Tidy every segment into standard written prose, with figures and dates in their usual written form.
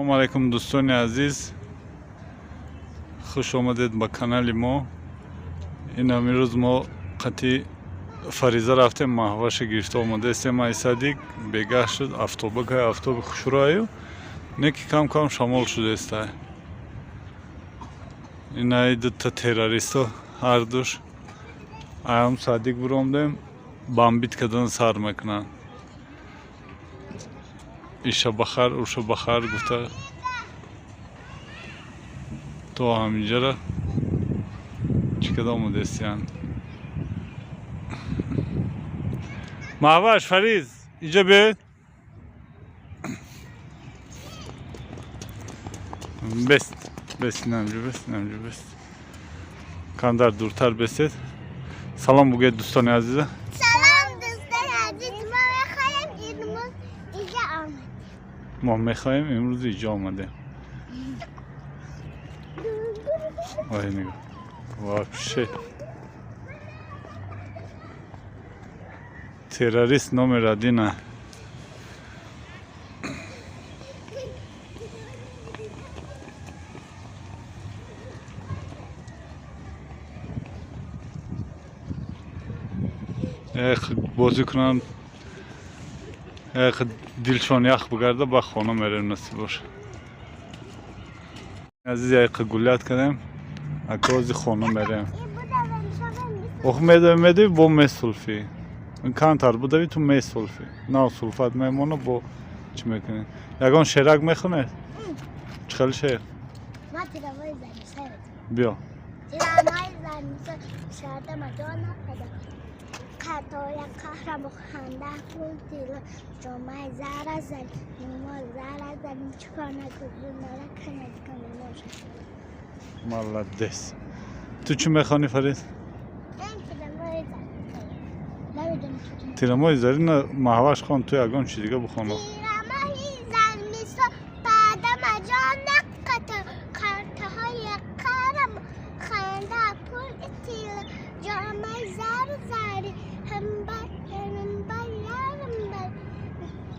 سلام علیکم دوستان عزیز، خوش آمدید به کانال ما. این امروز ما قطعی فریضه رفتیم ماهوش گرفته آمده استیم. ما صدیق بگاه شد افتوبه خوشرایو نکی کم شامل شده است. این ای دوتا تروریستو هر دوش ایام صدیق برامدیم بامبیت کدن سر میکنن. ایشا بخیر اوشا بخیر گفته تو همینجا را چی آمده استیان. ماهوش فریز اینجا بیاید. بست نمجا بست کاندار دورتر بستید. سلام بگید دوستان عزیزه. سلام دوستان عزیز، ما میخوایم امروز اینجا آمده. وای نگاه واپشه تروریست نام رادینه. بازی کنن دلشون یخ بگرده با خانه میریم نصیب باشه. عزیز یک گولیت کردیم اکازی خانه میریم. اوه میده با میسولفی این کانتر بودوی تو میسولفی نه سولفات میمونه با چی میکنی؟ یکان شیرک میخونه؟ چخیل شیر؟ ما تیرامای زنی بیا تیرامای زنی شاده مجانا کتای قهرم و خنده پول تیلا شما زر زن نما زر زن چکار نکنی نره کنید کنی نوشه مالدس. تو چی میخوانی فرید؟ تیرامای زری نه ماهوش خان تو یکان چی دیگه بخونه. تیرامای زن میسا بعد مجانا کتای قهرم خنده پول تیلا جامعه زر زری هم بر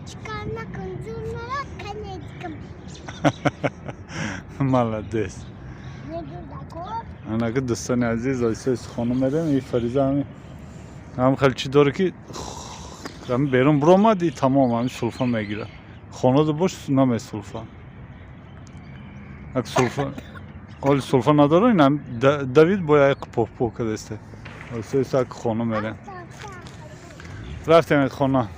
چکار نکن زور نره کنید کن مالدس. انا که دوستان عزیز ایسا خانه میریم. این فریزه هم خیلی چی داره که هم بیرون برامد تمام هم سلفا میگیره. خانه دو باش نمی سلفا اگه سلفا نداره این هم دوید باید پاک کده است. ایسا که خانه میریم رفتیم خانه.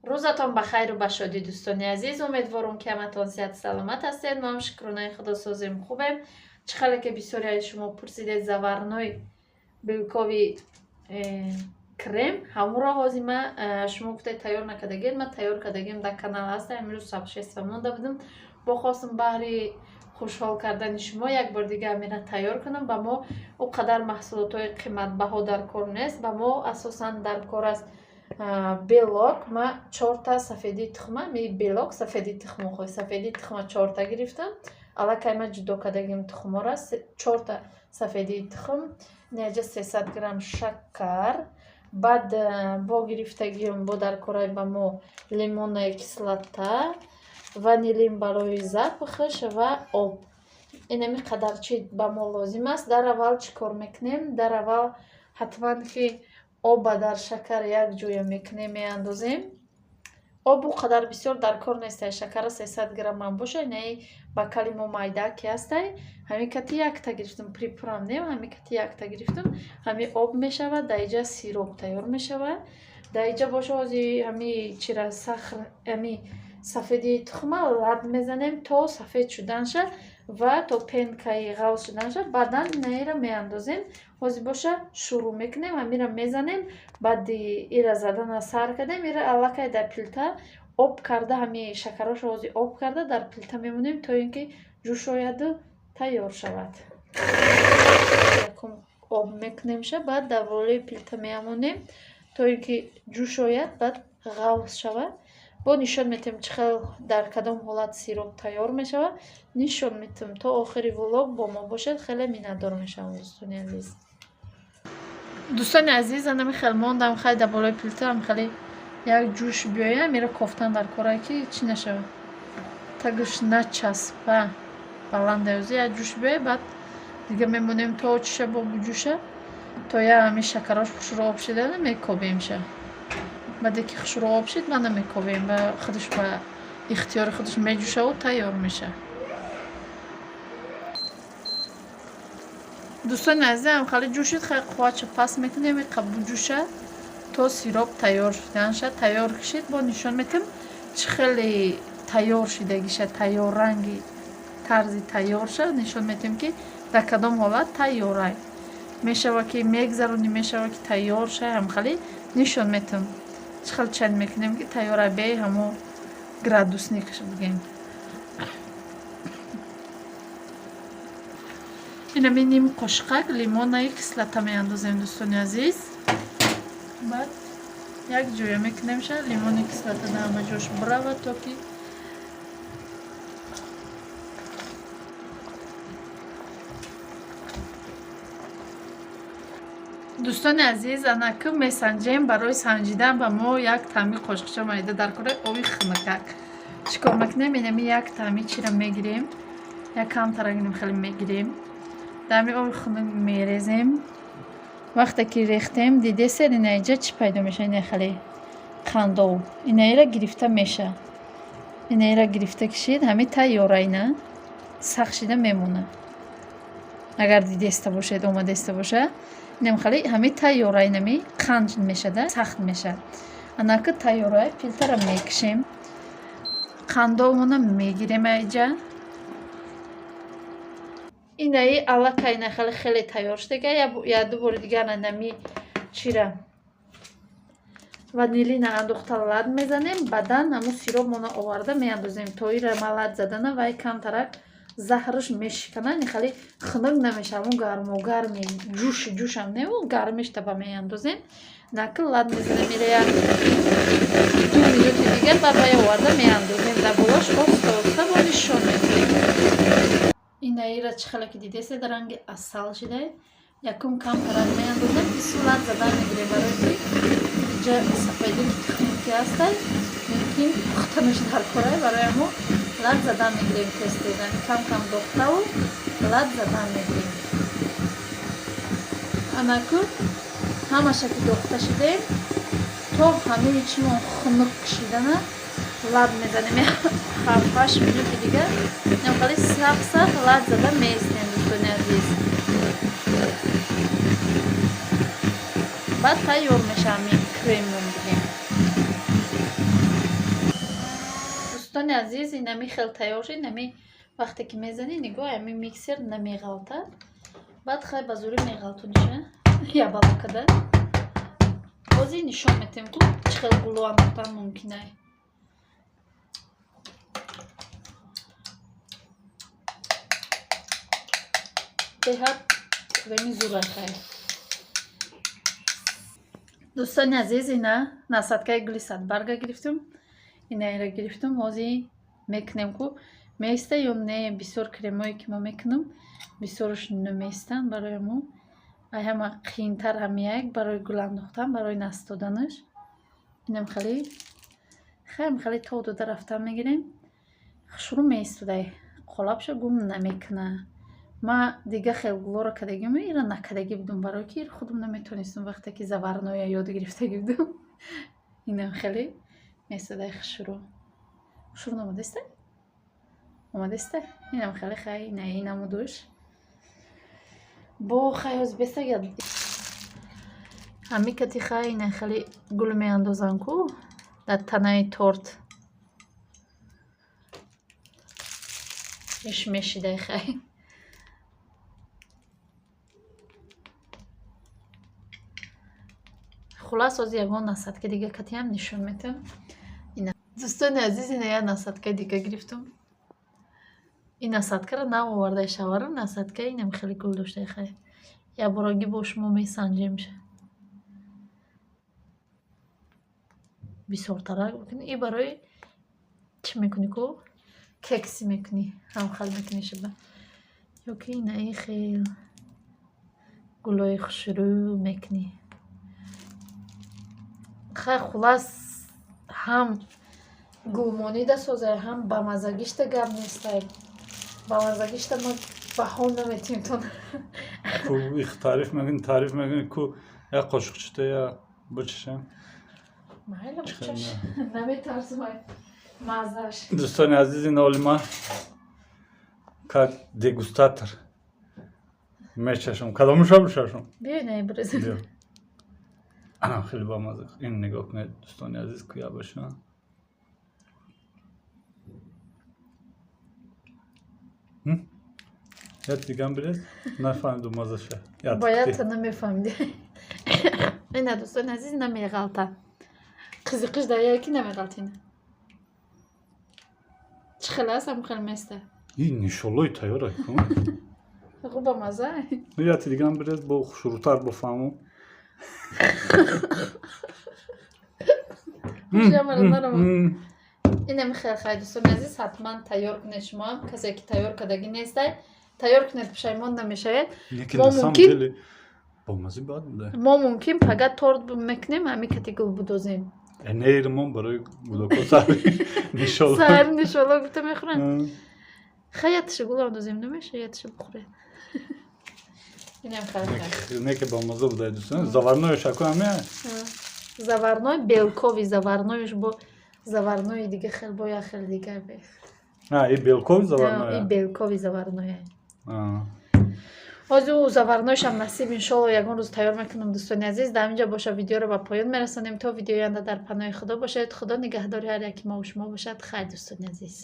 روزتان بخیر و بشادی دوستان عزیز. امیدوارم که همتان صحت سلامت هستید. ما هم شکرانه خدا سازیم خوبیم. چخاله که بسیاری از شما پرسیدید زورنوی بیلکاوی کرم همون را هازیمه شما گفتید تیار نکردگید. من تیار کردگیم در کانال هست. امروز صبح 6 مونده بودم با خواستم بهری خوشحال کردن شما یک بار دیگه امینه تیار کنم. با ما او قدر محصولات های قیمت بها در کار نیست. با ما اساسا در کار است بیلاک. ما 4 تا سفیدی تخمه می بیلاک سفیدی تخم خوی سفیدی تخم 4 تا گرفتم. الکی ما جدا کردگیم تخم را 4 تا سفیدی تخم نیجا 300 گرم شکر. بعد با گرفتگیم با در کارای با ما لیمون کسلتا وانیلین برای запахش و آب. اینمی قدر چی با ما لازم است. در اول چی کار میکنیم؟ در اول حتما که آب در شکر یک جوی میکنیم میاندازیم. آب او قدر بسیار در کار نیست. شکر 300 گرم من باشه. نه با کلمو مایده که هست. همین کتی یک تا گرفتم پریپرام نیم. همین کتی یک تا گرفتم. همین آب میشود. در اینجا سیروب تیار میشود. در اینجا باشه ازی همین چیرا سخر همین سفیدی تخمه لب میزنیم تا سفید شدن شد و تا پنکای غوص شدن شد. بعدا نیره میاندازیم. ازی باشه شروع میکنیم. همین را میزنیم. بعد ایره زدن سر کردیم. ایره علاقه در پیلتا آب کرده. همین شکراش ازی آب کرده در پیلتا میمونیم تا اینکه جوش آید و تیار شود. یکم آب میکنیم شد. بعد در روی پیلتا میمونیم تا اینکه جوش آید بعد غوص شود. با نشان میتیم چخیل در کدام حالت سیروب تیار میشود. نشان میتیم تا آخری ولاگ با ما باشد. خیلی مینتدار میشم دوستان عزیز. دوستان عزیز انا خیلی ماندم. خیلی در بالای پیلتر هم خیلی як ҷӯш биёяд мера кофтан дар корае ки чӣ нашавад, тагш начаспа баландаёзи як ҷӯш биёяд, баъд дига мемонем то чиша бо буҷӯша, то я ҳами шакараш хушро об шида мекобемша. баъде ки хушро об шид ма намекобем, ба худаш ба ихтиёри худаш меҷӯшаву тайёр меша. дӯстони азизам, хали ҷӯшид, хай қувватша паст мекунем қа буҷӯша то сироп тайёр шуданша. Тайёр шид, бо нишон метем чӣ хеле тайёр шидагиша, тайёр ранги тарзи тайёрша нишон метем ки дар кадом ҳолат тайёрай. Мешава ки мегзаронӣ, мешава ки тайёр шай, ҳамхали нишон метем чӣ хел чанд мекунем ки тайёрай, бе ҳамо градусник бигем. инами ним қошиқак лимонаи кислота меандозем дӯстони азиз. баъд як ҷоя мекунемша лимони кислота дар ҳама ҷош биравад, то ки дӯстони азиз, анаки месанҷем. Барои санҷидан ба мо як таъми қошиқча майда дар кора оби хинакак. Чӣ кор мекунем? Инами як таъми чира мегирем, як камтарагиним хеле мегирем, дами оби хунук мерезем. Вақте ки рехтем, дидесед инаиҷа чӣ пайдо меша? Ина хеле қандов, инаира гирифта меша. Инаира гирифта кишид, ҳами тайёра, ина сахт шида мемона. Агар дидеста бошед, омадеста боша, инам хали ҳами тайёра, инами қанд мешада, сахт меша. Анаки тайёра, филтра мекишем, қандовмона мегирем айҷа. Инаи аллака ина хеле тайёр шудага. Я ду бори дигар инами чира ванилина андохта лад мезанем, баъдан ҳамо сиропмона оварда меандозем, то ира ма лад задана вай камтарак заҳраш мешикана, ин хали хунук намеша, ҳамо гармогарми ҷӯшам не гармиш таба меандозем. Наки лад мезанем, ира як 2 минути дигар баъд вай оварда меандозем, дар болош оста оста бо нишон мекунем. Инаира чӣ хеле ки дидесед ранги асал шида, якум камтарак меандозем, ису лад задан мегирем, барои ки иҷа сафеди хунуки ҳастай, мумкин пухтанаш дар корай, барои ҳамо лад задан мегирем, тез-тез кам дохтаву лад задан мегирем. анаку ҳамаша ки дохта шидем, то ҳамаи чимон хунук кишидана лад мезанем 7-8 минути дигар, намхали сахт лад зада меистем дӯстони азиз. баъд тайёр меша ҳамин кремон бигем. дӯстони азиз, инами хел тайёр шид. Инами вақте ки мезани нигоҳ ҳами миксер намеғалта, баъд хай ба зури меғалтуниша я балакада. бози нишон метем ку чӣ хел гулу андохтан мумкинай. беҳад креми зурай хай. дӯстони азиз, ина насадкаи гули садбарга гирифтум, инаира гирифтум. ҳозир мекунем ку меиста ё не. Бисёр кремое ки мо мекунам бисёраш намеистанд, барои мо ай ҳама қиинтар ҳамияк барои гул андохтан, барои настоданаш. инам хали то дода рафтан мегирем, хушрӯ меистодай қолабша гум намекуна. ма дига хел гулора кадагим, ира накадаги будум, барои ки худам наметонистам вақте ки заварноя ёд гирифтаги будум. инам хеле меистодай хушрӯ намудеста омадеста. инам хеле хай наи намудуш бо хай ҳоз бестагад ҳами кати хай ина хеле гул меандозам ку дар танаи торт иш мешидай хай. хулас ҳозир ягон насадка дига катиам нишон метам. дӯстони азиз, ина як насадка дига гирифтум. ин насадкаро навовардай шавару насадка инам хеле гул доштай хай. як бороги бо шумо месанҷемша. бисёртарак бикунӣ. И барои чӣ мекунӣ ку кекси мекунӣ, ҳамхал мекунӣ шаба. ё ки инаи хел гулои хушрӯ мекунӣ. хай хулас ҳам гулмонида созай, ҳам ба мазагишта гап нестай. Ба мазагишта мо баҳо наметим тон. ку их تعریف میکنی کو یا قاشقچته یا بچشم. Майла бучаш. Наметарзмай. Мазаш. دوستان عزیز این آلما как дегустатор میچشم کدامشو بچشم. Бия не брезен. بیا. خیلی با مزه. این نگاه کنید دوستان عزیز کیا باشه. یا دیگه هم برید نفهمیدم مزه شه. Бояд та намефаҳмиди. Ина дӯстони азиз намеғалта. Қизиқиш дар яки намеғалтина. Чӣ хел аст ҳам хел места. این نشالای تیاره کن. Хуба маза. یا دیگه هم برید با شروطار بفهمم. Инам хел хай дӯстони азиз ҳатман тайёр кунед шумо ҳам касе ки тайёр кардагӣ нестай. Тайёр кунед пушаймон намешавед. با مزه باد بوده. мо мумкин фақат торт мекунем ҳами кати гулбудозем. نیرمون برای بوداکو سری نشالای. Сар нишоло гуфта мехӯранд. Хай ятиша гуландозем намеша ятиша бихӯред. Инам хел хай. Не که با مزه بوده دوستان. заварное шако همه. Заварной белкови заварноиш бо заварнои дига хел бо як хел дигар бе. این белковый заварное. И белкови заварное. ҳозир заварноишам насиб иншолло ягон рӯз тайёр мекунам дӯстони азиз. Дар ҳаминҷа боша видеоро ба поён мерасонем. То видеои оянда дар паноҳи худо бошед. Худо нигаҳдори ҳар яки мо ва шумо бошад. хайр дӯстони азиз.